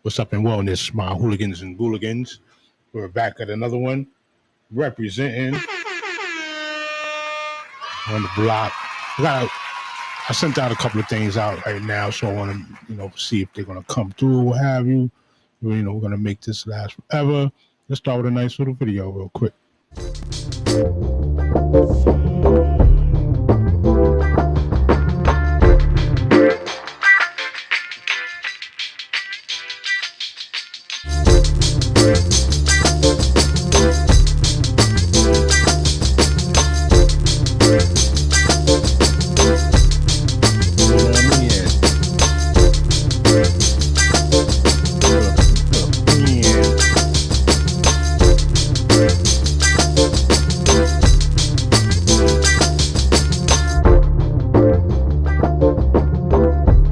What's up in wellness, my hooligans and booligans? We're back at another one, representing on the block. I sent out a couple of things out right now, so I want to, see if they're going to come through, what have you. We're going to make this last forever. Let's start with a nice little video real quick.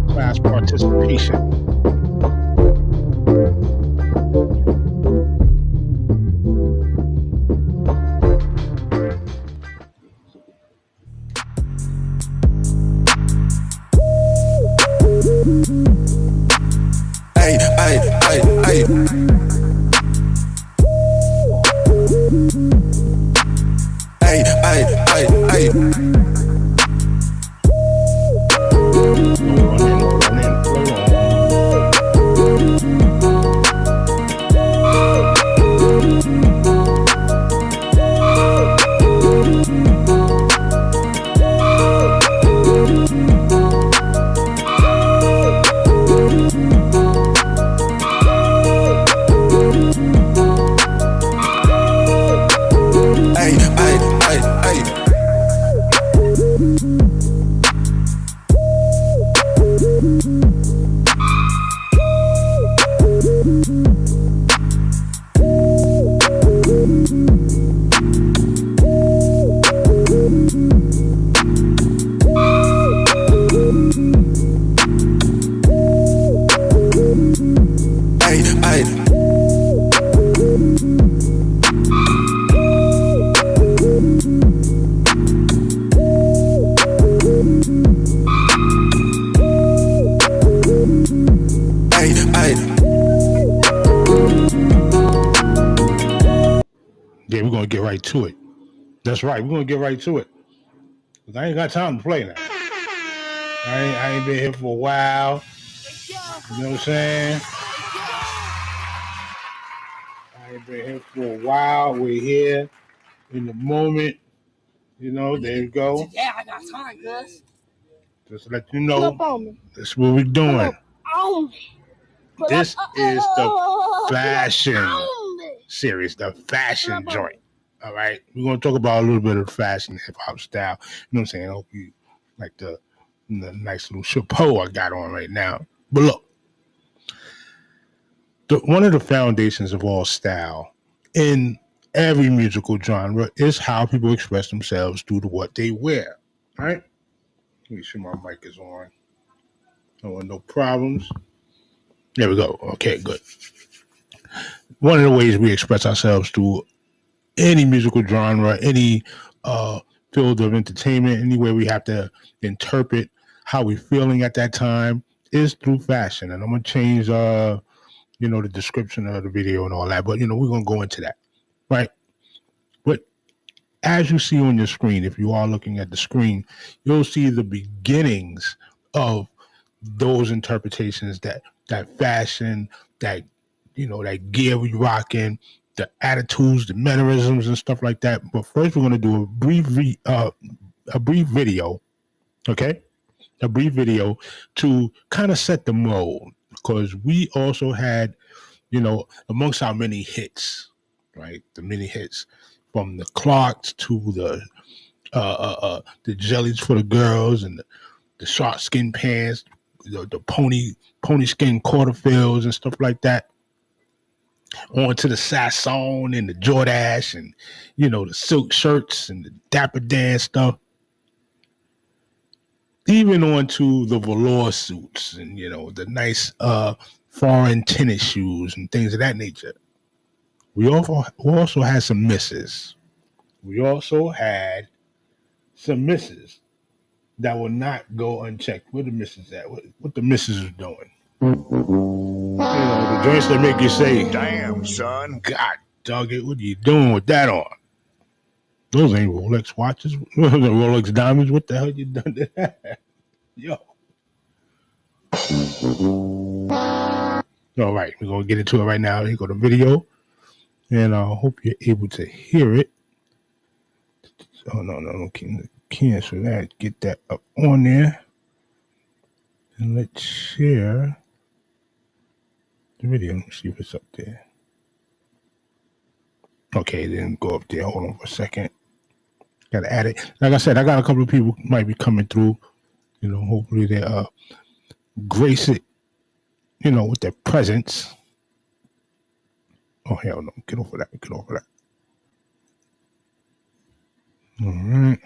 Class participation. Hey, hey, hey, hey. Hey, hey, hey, hey. Hey, hey, hey, hey. Hey, hey. Hey, hey. Yeah, we're going to get right to it. That's right, we're going to get right to it. Because I ain't got time to play now. I ain't been here for a while. You know what I'm saying? I ain't been here for a while. We're here in the moment. There you go. Yeah, I got time, Gus. Just to let you know, that's what we're doing. This is the fashion series, the fashion joint. All right, we're gonna talk about a little bit of fashion, hip hop style. You know what I'm saying? I hope you like the nice little chapeau I got on right now. But look, one of the foundations of all style in every musical genre is how people express themselves through what they wear. All right. Let me see my mic is on. No problems. There we go. Okay, good. One of the ways we express ourselves through any musical genre, any field of entertainment, anywhere we have to interpret how we're feeling at that time is through fashion. And I'm going to change, the description of the video and all that. But, we're going to go into that, right? But as you see on your screen, if you are looking at the screen, you'll see the beginnings of those interpretations, that fashion, that that gear we rocking, the attitudes, the mannerisms, and stuff like that. But first, we're going to do a brief video, okay? A brief video to kind of set the mold, because we also had, amongst our many hits, right? The many hits from the Clarks to the jellies for the girls and the short skin pants, the pony skin quarterfills and stuff like that. On to the Sasson and the Jordache and, the silk shirts and the Dapper Dan stuff. Even on to the velour suits and, the nice foreign tennis shoes and things of that nature. We also had some misses. We also had some misses that will not go unchecked. Where the misses at? What the misses is doing? The Joints that make you say, "Damn, son, God dog it, what are you doing with that on? Those ain't Rolex watches. Those ain't Rolex diamonds. What the hell you done to that? Yo. All right, we're gonna get into it right now. Here go the video, and I hope you're able to hear it. Oh no, cancel that. Get that up on there, and let's share the video. Let's see if it's up there. Okay, it didn't go up there. Hold on for a second. Gotta add it. Like I said, I got a couple of people might be coming through. You know, hopefully they grace it. You know, with their presence. Oh hell no! Get off of that. Get off of that. All right.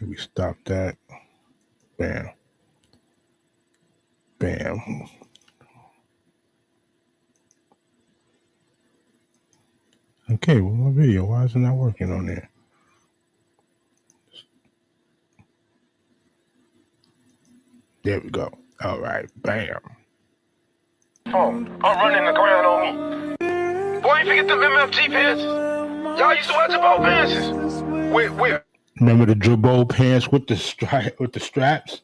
We stop that. Bam. Bam. Okay, well, my video, why is it not working on there? There we go. All right, bam. I'm running the ground on me. Boy, you forget them MFG pants? Y'all used to wear Jabot pants. Wait. Remember the Jabot pants with the straps?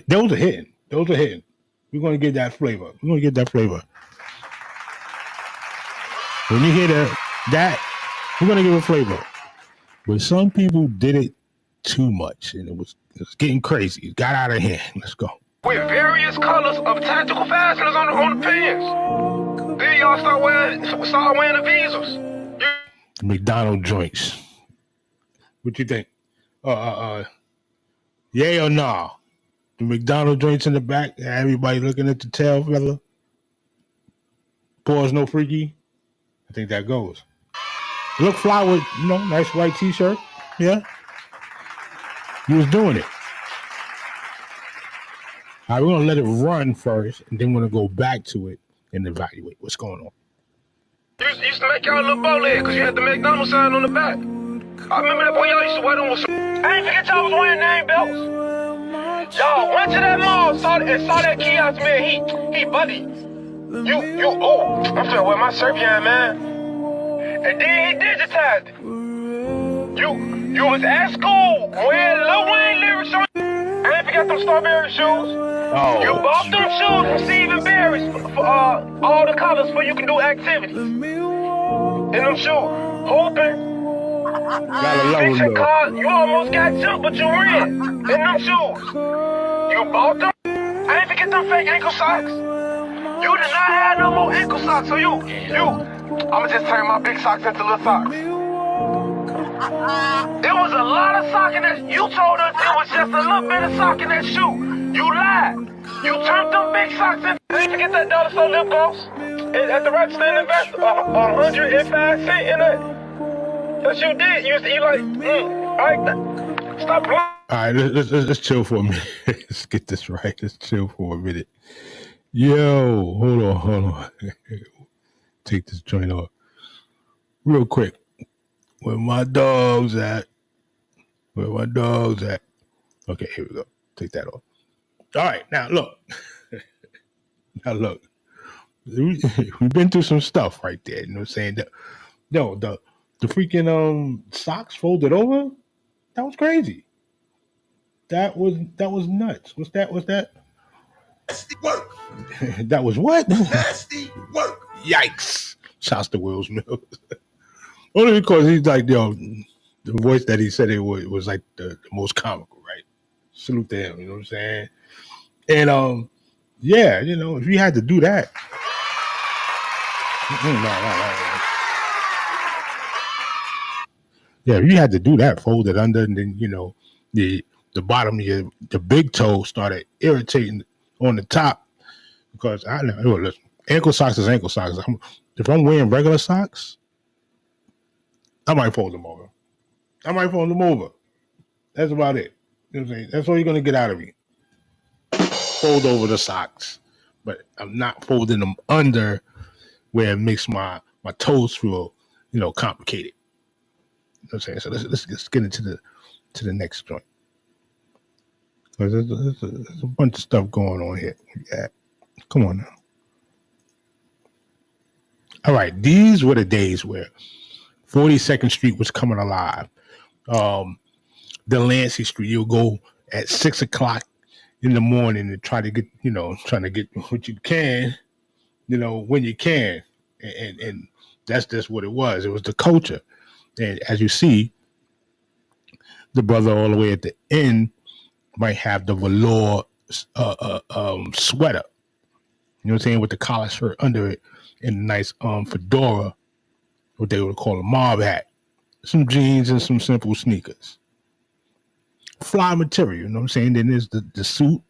Those are hitting. Those are hitting. We're gonna get that flavor. We're gonna get that flavor. When you hear that, we're gonna give it flavor. But some people did it too much, and it was getting crazy. It got out of hand. Let's go. With various colors of tactical fasteners on the pants. Then y'all start wearing the visors. McDonald's joints. What you think? Yay or nah? The McDonald's joints in the back, everybody looking at the tail feather. Pause no freaky. I think that goes. You look fly with, nice white t-shirt. Yeah. You was doing it. All right, we're gonna let it run first, and then we're gonna go back to it and evaluate what's going on. You used to make y'all a little bow leg because you had the McDonald's sign on the back. I remember that boy y'all used to wear them. I ain't forget y'all was wearing name belts. Y'all went to that mall and saw that kiosk man. He buddy. I'm finna wear my shirt behind, man. And then he digitized it. You was at school wearing Lil Wayne lyrics on. I ain't forget them strawberry shoes. Oh, you bought them shoes from Stephen Barry's for all the colors for you can do activities. In them shoes, hooping. Fixing cars, you almost got jumped, but you ran. In them shoes. You bought them. I ain't forget them fake ankle socks. You did not have no more ankle socks, so I'ma just turn my big socks into little socks. There was a lot of sock in that. You told us it was just a little bit of sock in that shoe. You lied. You turned them big socks in. I ain't forget that dollar store lip gloss at the register and invest 105 cents in it. Yes, you did. You like, stop blowing. All right, let's chill for a minute. Let's get this right. Let's chill for a minute. Yo, hold on. Take this joint off real quick. Where my dogs at? Okay, here we go. Take that off. All right, now look. We've been through some stuff right there. You know what I'm saying? The freaking socks folded over. That was crazy. That was nuts. What's that? nasty work. That was what? Nasty work. Yikes. Shouts to Will Smith. Only because he's like, the voice that he said it was like the most comical, right? Salute to him, you know what I'm saying? And yeah, if you had to do that. Yeah, if you had to do that, fold it under, and then the bottom of the big toe started irritating on the top, because I know, listen, ankle socks is ankle socks. If I'm wearing regular socks, I might fold them over. That's about it. You know what I'm saying? That's all you're gonna get out of me. Fold over the socks, but I'm not folding them under where it makes my toes feel complicated. You know what I'm saying? So let's get into the next joint. There's a bunch of stuff going on here. Yeah. Come on now. All right, these were the days where 42nd Street was coming alive. Delancey Street, you'll go at 6 o'clock in the morning and trying to get what you can, when you can. And that's just what it was. It was the culture. And as you see, the brother all the way at the end might have the velour sweater, you know what I'm saying, with the collar shirt under it and a nice fedora, what they would call a mob hat, some jeans and some simple sneakers. Fly material, you know what I'm saying? Then there's the suit,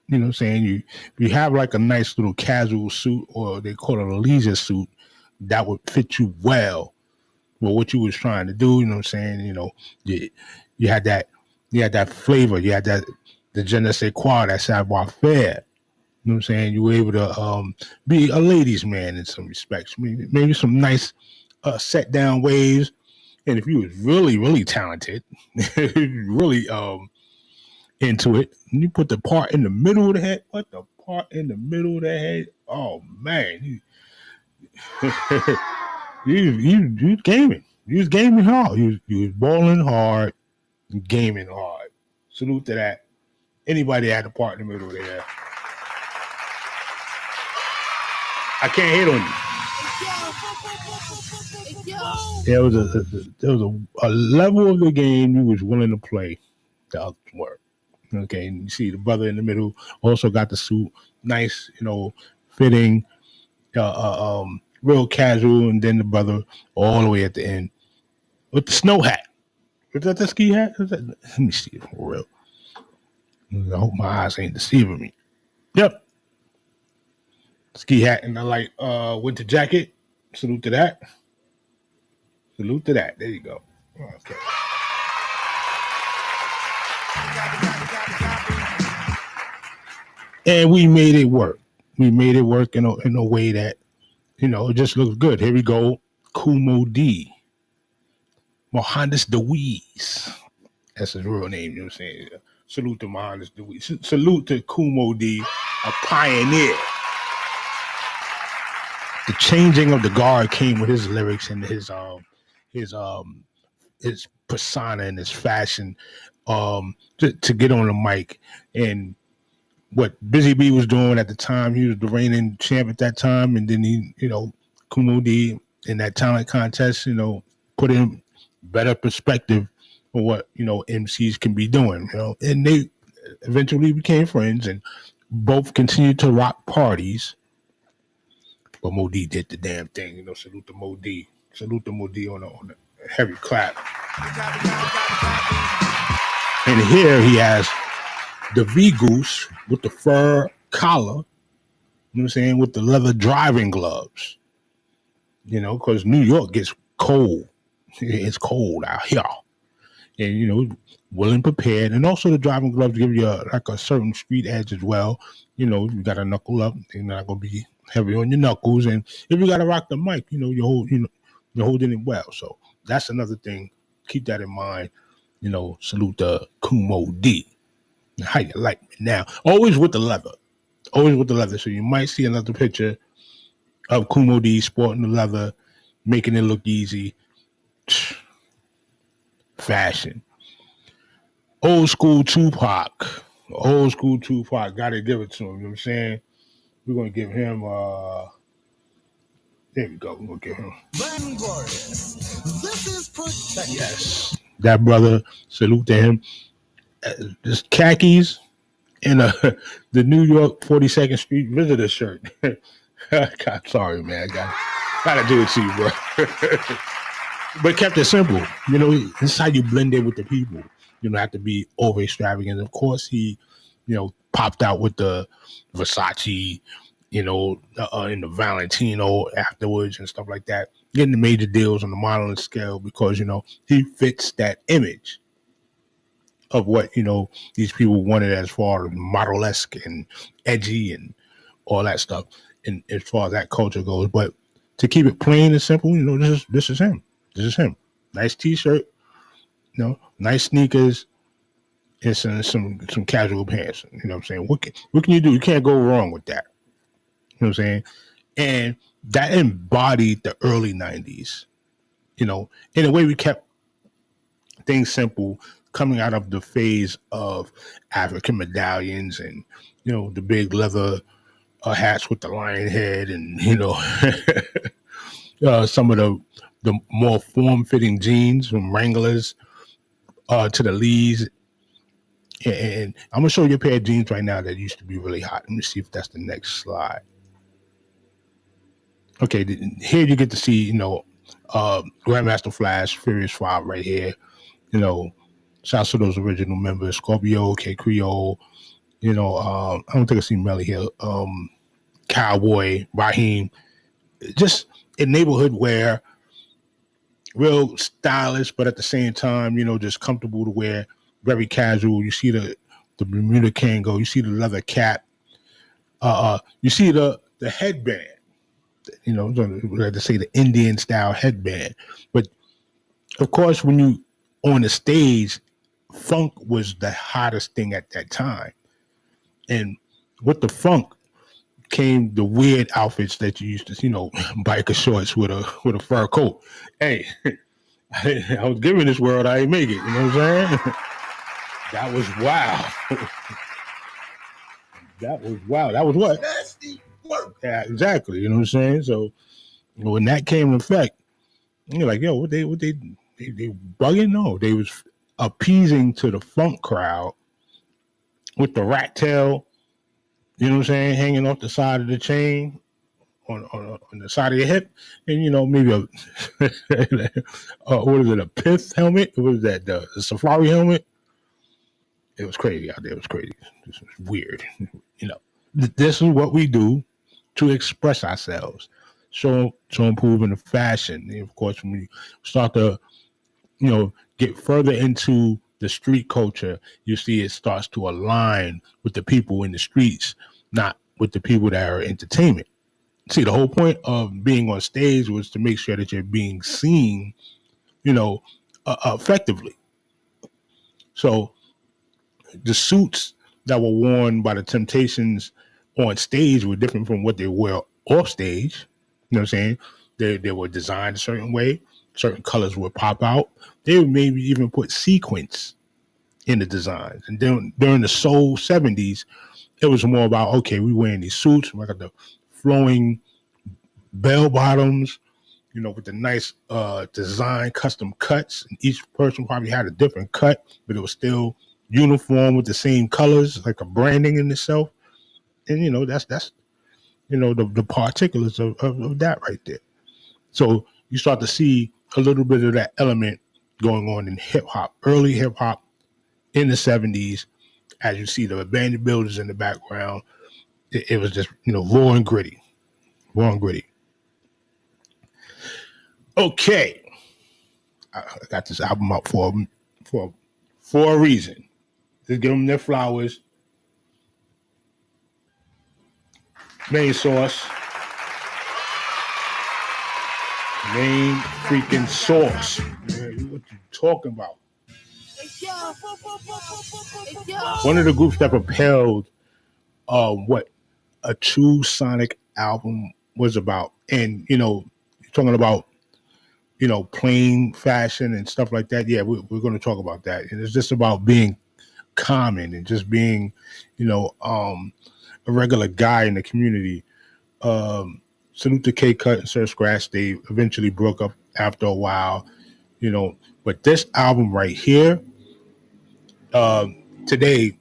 you know what I'm saying? You have like a nice little casual suit, or they call it a leisure suit, that would fit you well with what you was trying to do, you know what I'm saying? You had that flavor, you had that the je ne sais quoi, that savoir faire. You know what I'm saying? You were able to be a ladies' man in some respects. Maybe some nice set down waves. And if you was really, really talented, really into it, and you put the part in the middle of the head. What the part in the middle of the head? Oh man, you gaming. You was gaming hard. You was balling hard, gaming hard. Salute to that. Anybody had a part in the middle of the head. I can't hate on you. There was a level of the game you was willing to play. The others were. Okay, and you see the brother in the middle also got the suit, nice, fitting, real casual, and then the brother all the way at the end with the snow hat. Was that the ski hat? Let me see it for real. I hope my eyes ain't deceiving me. Yep. Ski hat and the light winter jacket. Salute to that. Salute to that. There you go. Okay. And we made it work. We made it work in a way that, it just looks good. Here we go. Kumo D. Mohandas Deweese. That's his real name, you know what I'm saying? Salute to Mohandas Deweese. Salute to Kumo D, a pioneer. The changing of the guard came with his lyrics and his persona and his fashion to get on the mic. And what Busy B was doing at the time, he was the reigning champ at that time, and then he, Kumo D in that talent contest, put in better perspective on what MCs can be doing, and they eventually became friends and both continued to rock parties. But Mo D did the damn thing, salute to Mo D. Salute to Mo D on a heavy clap. And here he has the V-Goose with the fur collar, you know what I'm saying, with the leather driving gloves, because New York gets cold. It's cold out here. And, well and prepared. And also the driving gloves give you a certain street edge as well. You got to knuckle up. They're not going to be heavy on your knuckles. And if you got to rock the mic, you're holding it well. So that's another thing. Keep that in mind. Salute to Kumo D. How you like me now? Always with the leather. Always with the leather. So you might see another picture of Kumo D sporting the leather, making it look easy. Fashion. Old school Tupac. Gotta give it to him. You know what I'm saying? We're gonna give him there we go. We're gonna give him This is protection. Yes. That brother, salute to him. Just khakis and the New York 42nd Street visitor shirt. God, sorry, man. Gotta do it to you, bro. But kept it simple. This is how you blend in with the people. You don't have to be over extravagant. Of course, he, popped out with the Versace, and the Valentino afterwards and stuff like that. Getting the major deals on the modeling scale because, he fits that image of what, these people wanted as far as model-esque and edgy and all that stuff. And as far as that culture goes. But to keep it plain and simple, this is him. This is him. Nice t-shirt, nice sneakers, and some casual pants. You know what I'm saying? What can you do? You can't go wrong with that. know what I'm saying? And that embodied the early 90s. In a way, we kept things simple, coming out of the phase of African medallions and, the big leather hats with the lion head and, some of the more form-fitting jeans from Wranglers to the Lees. And I'm going to show you a pair of jeans right now that used to be really hot. Let me see if that's the next slide. Okay, here you get to see, Grandmaster Flash, Furious 5 right here. Shouts to those original members, Scorpio, K Creole, I don't think I see Melly here. Cowboy, Raheem, just in neighborhood wear, real stylish, but at the same time, just comfortable to wear, very casual. You see the Bermuda Kango, you see the leather cap, you see the headband, like to say the Indian style headband. But of course, when you on the stage, funk was the hottest thing at that time. And with the funk came the weird outfits that you used to, biker shorts with a fur coat. Hey, I was given this world, I ain't make it. You know what I'm saying? That was wow. That was wow. That was what? Nasty work. Yeah, exactly. You know what I'm saying? So when that came into effect, you're like, yo, what they bugging? No, they was appeasing to the funk crowd with the rat tail, you know what I'm saying, hanging off the side of the chain on the side of your hip, and maybe a what is it, a pith helmet? What was that, the safari helmet? It was crazy out there. It was crazy. This was weird. This is what we do to express ourselves. So improving the fashion. And of course, when we start to, get further into the street culture, you see it starts to align with the people in the streets, not with the people that are entertainment. See, the whole point of being on stage was to make sure that you're being seen, effectively. So the suits that were worn by the Temptations on stage were different from what they wore off stage. You know what I'm saying? They were designed a certain way. Certain colors would pop out. They would maybe even put sequins in the designs. And then during the soul 70s, it was more about, okay, we wearing these suits. We got the flowing bell bottoms, with the nice design, custom cuts. And each person probably had a different cut, but it was still uniform with the same colors, like a branding in itself. And that's the particulars of that right there. So you start to see a little bit of that element going on in hip hop, early hip hop in the 70s. As you see the abandoned buildings in the background, it was just raw and gritty. Okay, I got this album up for a reason. Just give them their flowers. Main source. Main freaking source. Man, what you talking about? One of the groups that propelled what a true sonic album was about. And, you're talking about, plain fashion and stuff like that. Yeah, we're going to talk about that. And it's just about being common and just being, a regular guy in the community. Salute to K-Cut and Sir Scratch. They eventually broke up after a while, But this album right here, today,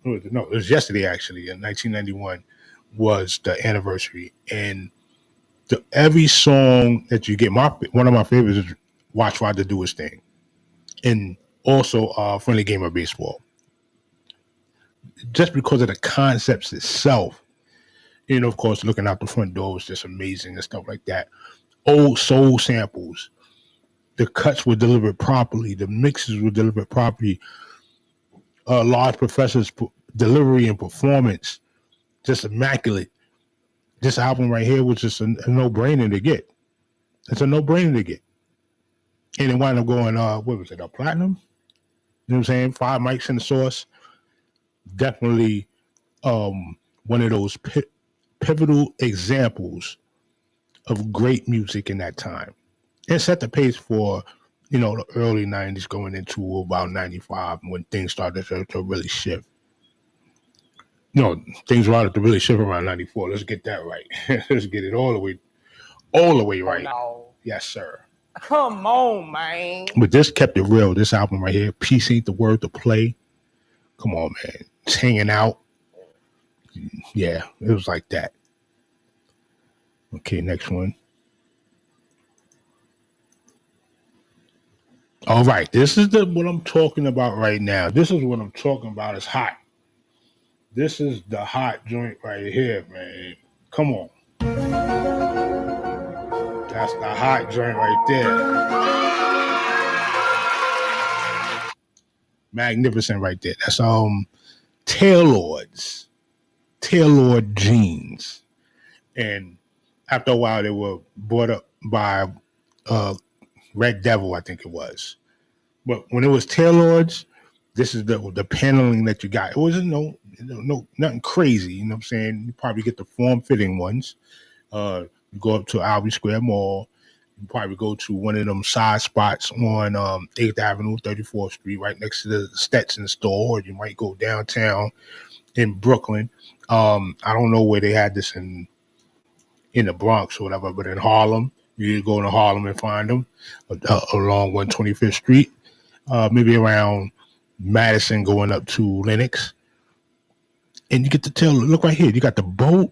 no, it was yesterday actually, in 1991, was the anniversary. And every song that you get, one of my favorites is Watch Ryder Do His Thing. And also Friendly Game of Baseball. Just because of the concepts itself. Of course, looking out the front door was just amazing and stuff like that. Old soul samples. The cuts were delivered properly. The mixes were delivered properly. Large Professor's delivery and performance, just immaculate. This album right here was just a no-brainer to get. It's a no-brainer to get. And it wound up going, what was it, a platinum? You know what I'm saying? 5 mics in the source. Definitely one of those pivotal examples of great music in that time. It set the pace for, the early 90s going into about 95 when things started to really shift. No, things started to really shift around 94. Let's get that right. Let's get it all the way right. No. Yes, sir. Come on, man. But this kept it real. This album right here, Peace Ain't the Word to Play. Come on, man. It's hanging out. Yeah, it was like that. Okay, next one. All right, this is what I'm talking about right now. This is what I'm talking about. It's hot. This is the hot joint right here, man. Come on. That's the hot joint right there. Magnificent right there. That's Tailord jeans. And after a while they were bought up by Red Devil, I think it was. But when it was Tailords, this is the paneling that you got. It wasn't no nothing crazy, you know what I'm saying? You probably get the form-fitting ones. You go up to Albee Square Mall. You probably go to one of them side spots on 8th Avenue, 34th Street, right next to the Stetson store. Or you might go downtown in Brooklyn. I don't know where they had this in the Bronx or whatever, but in Harlem, you go to Harlem and find them along 125th Street, maybe around Madison going up to Lenox. And you get to tell, look right here, you got the boat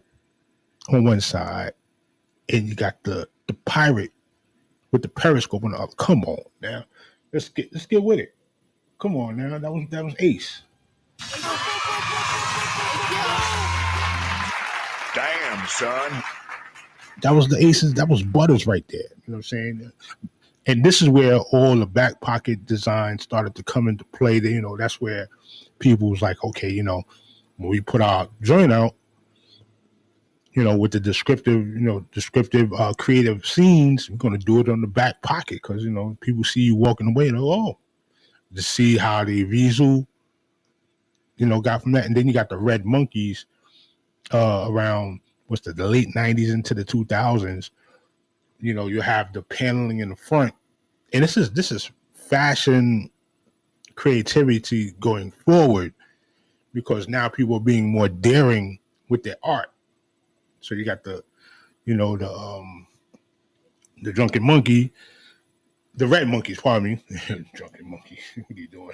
on one side, and you got the pirate with the periscope on the other. Come on now, let's get with it. Come on now, that was Ace. Damn, son. That was the Aces. That was Butters right there. You know what I'm saying? And this is where all the back pocket design started to come into play. That's where people was like, okay, when we put our joint out, with the descriptive creative scenes, we're going to do it on the back pocket because, people see you walking away and to see how the visual, got from that. And then you got the Red Monkeys around, the late 90s into the 2000s. You have the paneling in the front. And this is fashion creativity going forward because now people are being more daring with their art. So you got the Drunken Monkey, the Red Monkeys, pardon me. Drunken Monkey, what are you doing?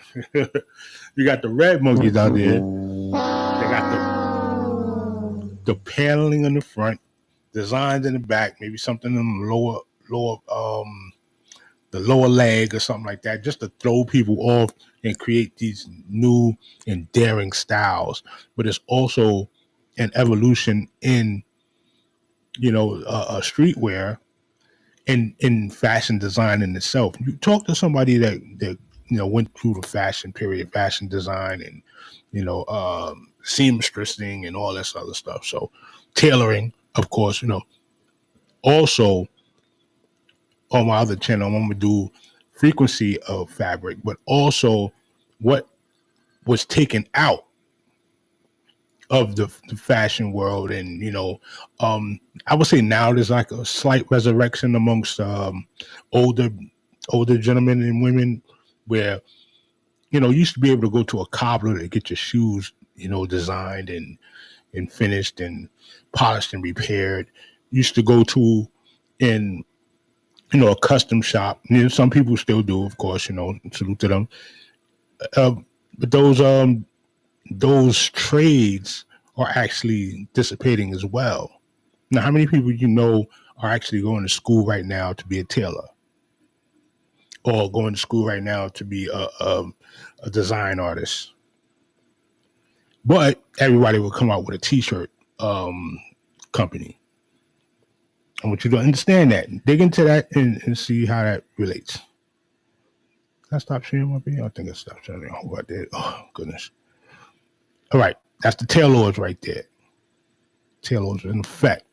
You got the Red Monkeys out there. They got the paneling in the front, designs in the back, maybe something in the lower leg or something like that, just to throw people off and create these new and daring styles. But it's also an evolution in streetwear and in fashion design in itself. You talk to somebody that went through the fashion period, fashion design, and seamstressing and all this other stuff. So tailoring, of course, also on my other channel, I'm gonna do frequency of fabric, but also what was taken out of the fashion world. And I would say now there's like a slight resurrection amongst older gentlemen and women where you used to be able to go to a cobbler to get your shoes designed and finished and polished and repaired. You used to go to in a custom shop. Some people still do, of course, salute to them. But those trades are actually dissipating as well. Now, how many people are actually going to school right now to be a tailor, or going to school right now to be a design artist? But everybody will come out with a t-shirt company. I want you to understand that. Dig into that and see how that relates. Can I stop sharing my video? I think I stopped sharing. Oh, I did. Oh, goodness. All right. That's the Tailords right there. Tailords in effect.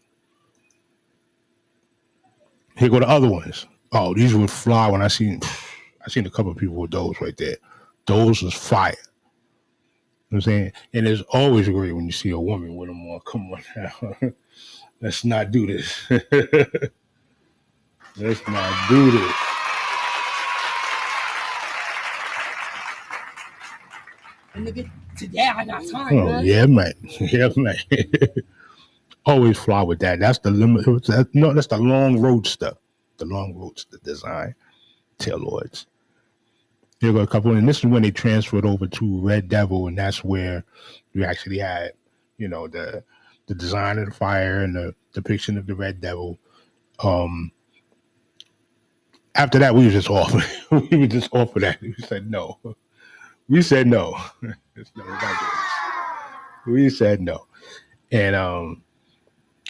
Here go the other ones. Oh, these would fly when I seen a couple of people with those right there. Those was fire. I'm saying, and it's always great when you see a woman with them on. Come on now, let's not do this. Let's not do this. Nigga, today I got time. Oh man. Yeah, man. Yeah, man. Always fly with that. That's the limit. That's the long roadster. The long roadster design. Tailords. Here go a couple, and this is when they transferred over to Red Devil, and that's where you actually had, the design of the fire and the depiction of the Red Devil. After that, we were just off. We were just off of that. We said no. We said no. We said no, and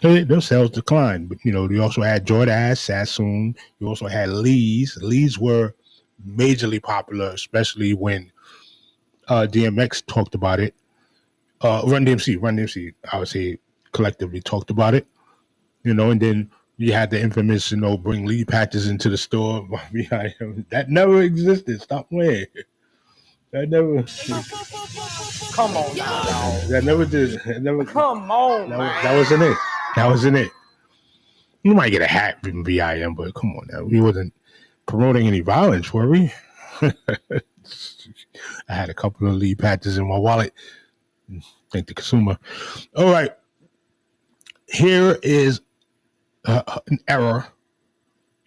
their sales declined. But you also had Jordache, Sassoon. You also had Lee's. Lee's were majorly popular, especially when DMX talked about it. Run DMC, I would say collectively talked about it, and then you had the infamous, bring Lee patches into the store. That never existed. Stop playing. That never. Come on, y'all. That never did. That never. Come on, that wasn't it. That wasn't it. You might get a hat from VIM, but come on now. We wasn't promoting any violence, were we? I had a couple of Lee patches in my wallet. Thank the consumer. All right. Here is an error.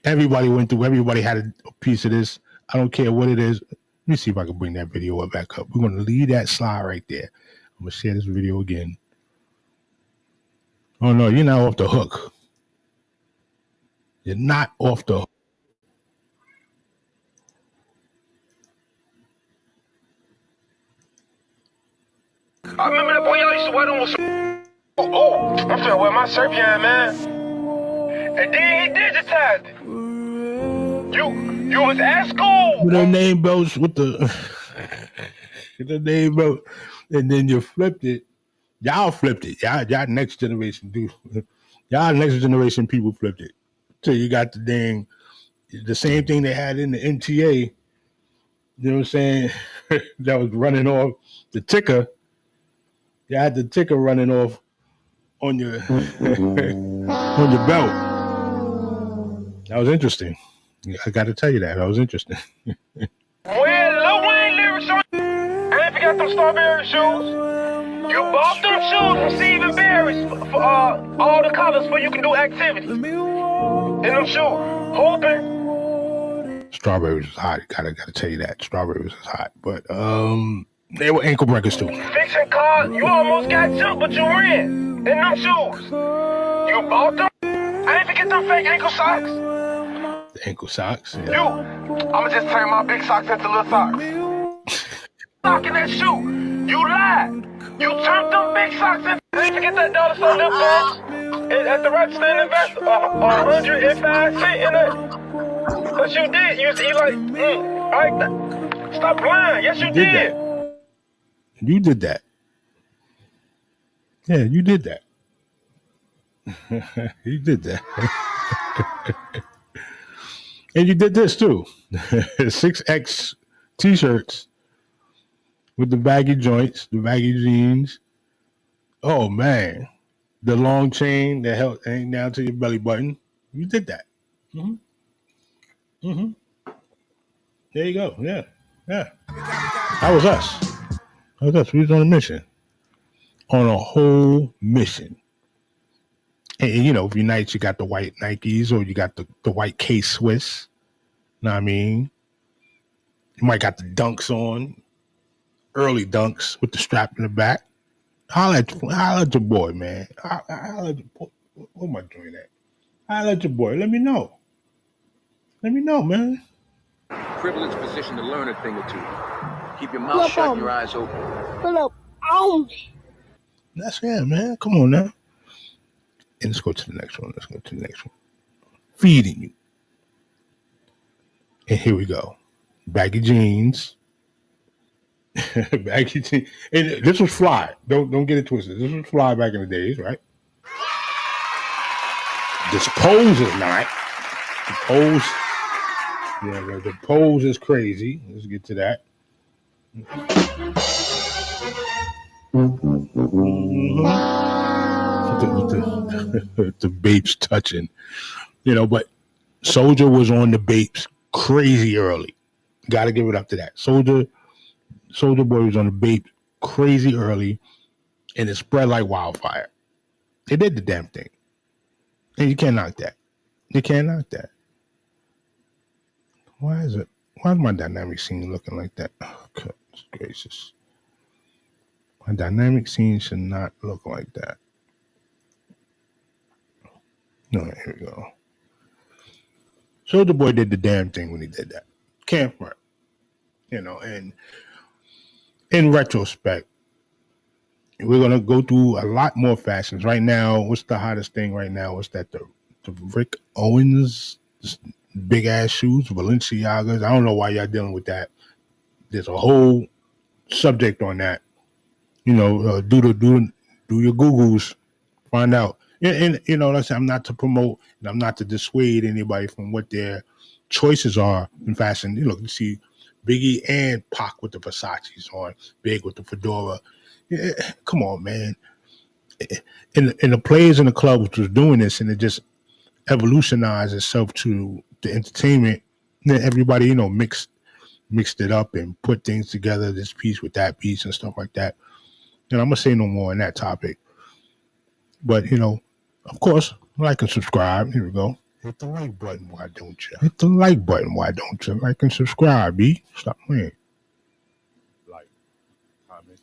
Everybody went through. Everybody had a piece of this. I don't care what it is. Let me see if I can bring that video back up. We're going to leave that slide right there. I'm going to share this video again. Oh, no, you're not off the hook. You're not off the hook. I remember that boy y'all used to wear them with some... Oh, I'm finna wear my Serbian, man. And then he digitized it. You was at school. With the name belts, with the name belt, and then you flipped it. Y'all flipped it. Y'all next generation do. Y'all next generation people flipped it. So you got the same thing they had in the MTA. You know what I'm saying? That was running off the ticker. You had the ticker running off on your on your belt. That was interesting. I got to tell you that was interesting. Well, Lil Wayne lyrics on. I ain't forgot them strawberry shoes. You bought them shoes from Stephen Barry's for all the colors where you can do activities. In them shoes, hooping. Strawberries was hot. Gotta tell you that. Strawberries was hot, but they were ankle breakers too. Fixing cars, you almost got jumped, but you ran in them shoes. You bought them. I ain't forget them fake ankle socks. The ankle socks. Yeah. I'ma just turn my big socks into little socks. Sock in that shoe. You lied. You turned them big socks into. I ain't forget that dollar store lip gloss at the register and invest 105 cents in it. Cause you did. You like, stop lying. Yes, you did. You did that. Yeah, you did that. You did that. And you did this too. 6X t-shirts with the baggy joints, the baggy jeans. Oh man. The long chain that hang down to your belly button. You did that. There you go. Yeah. That was us. We was on a mission. On a whole mission. And if you're nice, you got the white Nikes or you got the white K-Swiss. Know what I mean? You might got the dunks on. Early dunks with the strap in the back. Holla at your boy, man. Holla at your boy. What am I doing that? Holla at your boy. Let me know. Let me know, man. Privileged position to learn a thing or two. Keep your mouth shut and your eyes open. Pull up on me. That's it, man. Come on now. And let's go to the next one. Feeding you. And here we go. Baggy jeans. Baggy jeans. And this was fly. Don't get it twisted. This was fly back in the days, right? This pose is not. The pose. Yeah, the pose is crazy. Let's get to that. The Bapes touching, but Soldier was on the Bapes crazy early. Got to give it up to that. Soldier Boy was on the Bapes crazy early, and it spread like wildfire. They did the damn thing, and you can't knock that. You can't knock that. Why is my dynamic scene looking like that? Oh, goodness gracious. My dynamic scene should not look like that. No, here we go. Soldier Boy did the damn thing when he did that. Can't front. And in retrospect, we're gonna go through a lot more fashions. Right now, what's the hottest thing right now? What's that? The Rick Owens big ass shoes, Balenciagas. I don't know why y'all dealing with that. There's a whole subject on that. Do your Googles, find out. And I'm not to promote and I'm not to dissuade anybody from what their choices are in fashion. You see Biggie and Pac with the Versace's on, Big with the fedora. Yeah, come on, man. And the players in the clubs was doing this, and it just evolutionized itself to the entertainment. Then everybody, mixed it up and put things together, this piece with that piece and stuff like that. And I'm gonna say no more on that topic. But of course, like and subscribe. Here we go. Hit the like button, why don't you? Hit the like button, why don't you? Like and subscribe, B. Stop playing. Like, comment,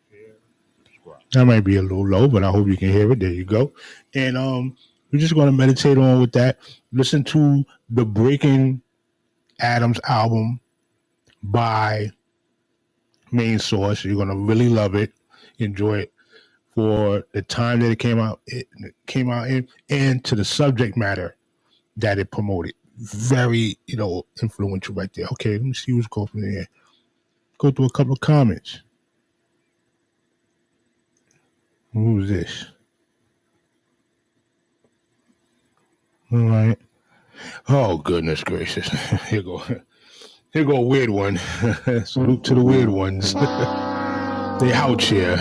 share, subscribe. That might be a little low, but I hope you can hear it. There you go. And we're just gonna meditate on with that. Listen to the Breaking Adams album by Main Source. You're gonna really love it, enjoy it for the time that it came out in, and to the subject matter that it promoted. Very, influential right there. Okay, let me see who's going from there. Go through a couple of comments. Who's this? All right. Oh, goodness gracious. Here go a weird one. Salute to the weird ones. They out here.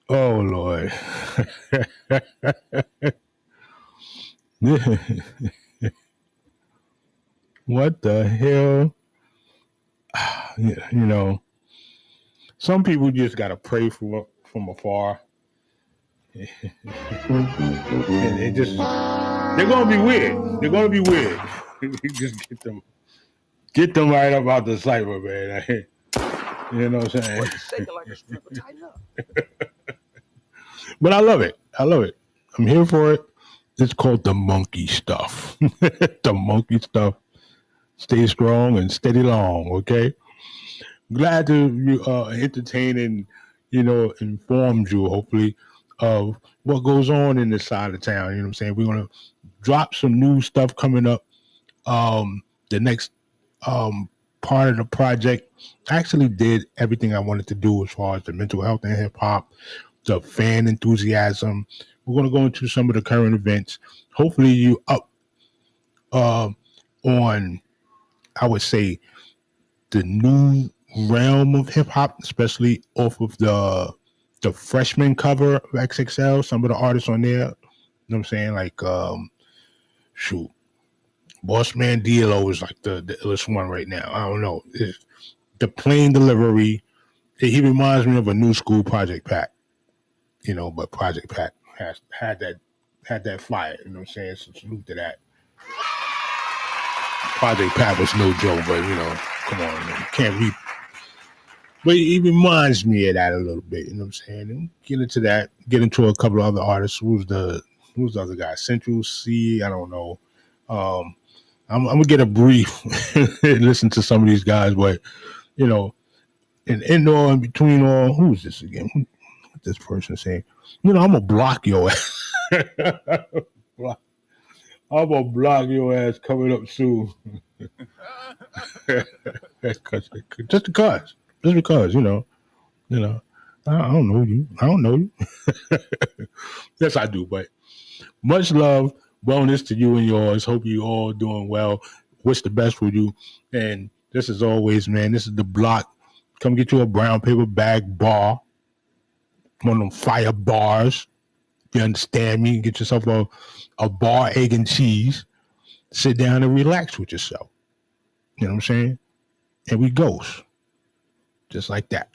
Oh, Lord. What the hell? Some people just got to pray from afar. And they're going to be weird. They're going to be weird. Just get them right up out the cipher, man. You know what I'm saying? Shake it like a stripper, tighten up. But I love it. I'm here for it. It's called the monkey stuff. The monkey stuff. Stay strong and steady long, okay? Glad to entertain and, informed you, hopefully, of what goes on in this side of town. You know what I'm saying? We're going to drop some new stuff coming up. The next part of the project, I actually did everything I wanted to do as far as the mental health and hip hop, the fan enthusiasm. We're going to go into some of the current events. Hopefully you up on, I would say, the new realm of hip hop, especially off of the freshman cover of XXL. Some of the artists on there, you know what I'm saying? Like, Boss Man D-Lo is like the illest one right now. I don't know. It's the plain delivery. He reminds me of a new school Project Pat. But Project Pat had that fire. You know what I'm saying? So salute to that. Project Pat was no joke, but come on, man. Can't read. But he reminds me of that a little bit. You know what I'm saying? And get into that. Get into a couple of other artists. Who's the other guy? Central C. I don't know. I'm gonna get a brief and listen to some of these guys, but and in between all, who's this again? What this person saying? I'm gonna block your ass. I'm gonna block your ass coming up soon. Just because, I don't know you. Yes, I do, but much love, wellness to you and yours. Hope you all doing well. Wish the best for you. And This is always, man, this is the block. Come get you a brown paper bag bar. One of them fire bars. You understand me? Get yourself a bar, egg, and cheese. Sit down and relax with yourself. You know what I'm saying? And we goes. Just like that.